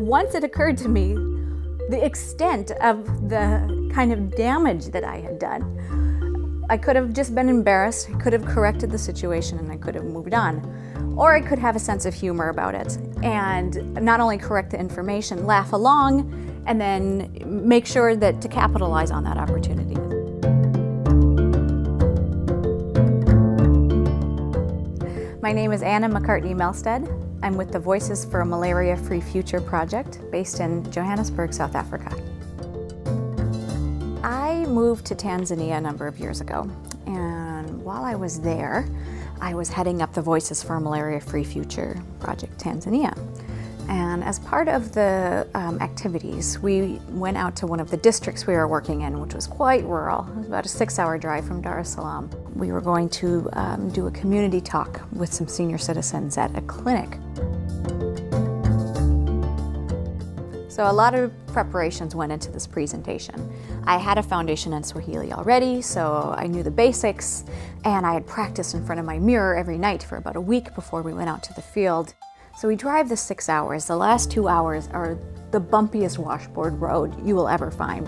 once it occurred to me the extent of the kind of damage that I had done. I could have just been embarrassed, I could have corrected the situation, and I could have moved on. Or I could have a sense of humor about it and not only correct the information, laugh along, and then make sure that to capitalize on that opportunity. My name is Anna McCartney Melstead. I'm with the Voices for a Malaria-Free Future project based in Johannesburg, South Africa. I moved to Tanzania a number of years ago, and while I was there, I was heading up the Voices for a Malaria-Free Future project Tanzania. And as part of the activities, we went out to one of the districts we were working in, which was quite rural. It was about a 6-hour drive from Dar es Salaam. We were going to do a community talk with some senior citizens at a clinic. So a lot of preparations went into this presentation. I had a foundation in Swahili already, so I knew the basics, and I had practiced in front of my mirror every night for about a week before we went out to the field. So we drive the 6 hours. The last 2 hours are the bumpiest washboard road you will ever find.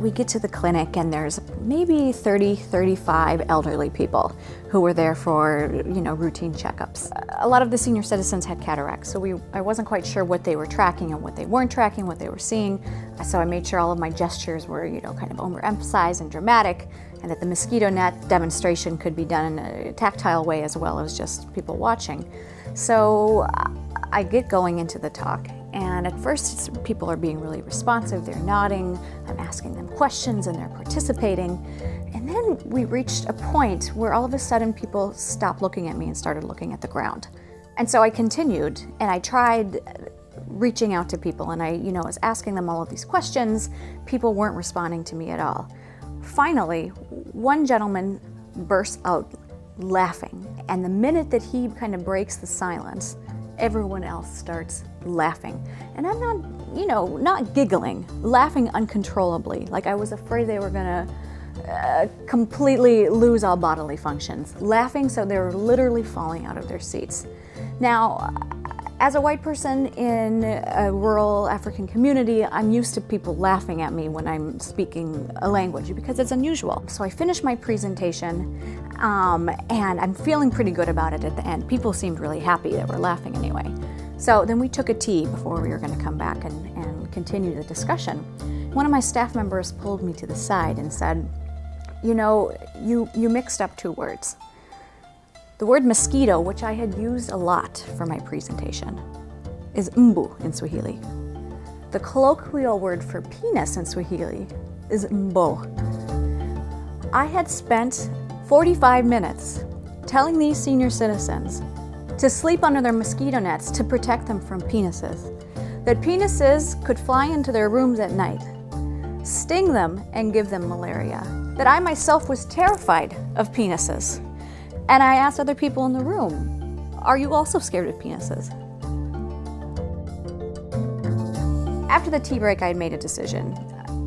We get to the clinic and there's maybe 30, 35 elderly people who were there for, routine checkups. A lot of the senior citizens had cataracts, so I wasn't quite sure what they were tracking and what they weren't tracking, what they were seeing. So I made sure all of my gestures were, kind of overemphasized and dramatic, and that the mosquito net demonstration could be done in a tactile way as well as just people watching. So I get going into the talk, and at first people are being really responsive, they're nodding, I'm asking them questions and they're participating. And then we reached a point where all of a sudden people stopped looking at me and started looking at the ground. And so I continued and I tried reaching out to people, and I was asking them all of these questions. People weren't responding to me at all. Finally, one gentleman bursts out laughing, and the minute that he kind of breaks the silence, everyone else starts laughing. And I'm not giggling, laughing uncontrollably, like I was afraid they were gonna completely lose all bodily functions. Laughing so they were literally falling out of their seats. Now, as a white person in a rural African community, I'm used to people laughing at me when I'm speaking a language because it's unusual. So I finished my presentation and I'm feeling pretty good about it at the end. People seemed really happy that we're laughing anyway. So then we took a tea before we were going to come back and continue the discussion. One of my staff members pulled me to the side and said, you mixed up 2 words. The word mosquito, which I had used a lot for my presentation, is mbu in Swahili. The colloquial word for penis in Swahili is mbo. I had spent 45 minutes telling these senior citizens to sleep under their mosquito nets to protect them from penises, that penises could fly into their rooms at night, sting them and give them malaria, that I myself was terrified of penises. And I asked other people in the room, are you also scared of penises? After the tea break, I had made a decision.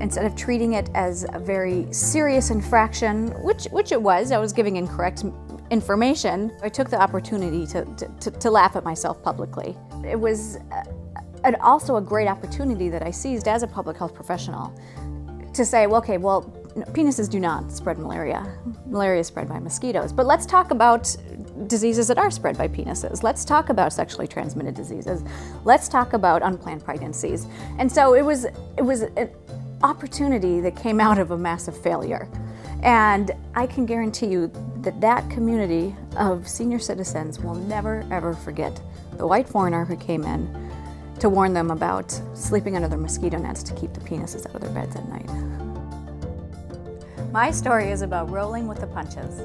Instead of treating it as a very serious infraction, which it was, I was giving incorrect information, I took the opportunity to laugh at myself publicly. It was also a great opportunity that I seized as a public health professional to say, penises do not spread malaria. Malaria is spread by mosquitoes. But let's talk about diseases that are spread by penises. Let's talk about sexually transmitted diseases. Let's talk about unplanned pregnancies. And so it was an opportunity that came out of a massive failure. And I can guarantee you that community of senior citizens will never, ever forget the white foreigner who came in to warn them about sleeping under their mosquito nets to keep the penises out of their beds at night. My story is about rolling with the punches.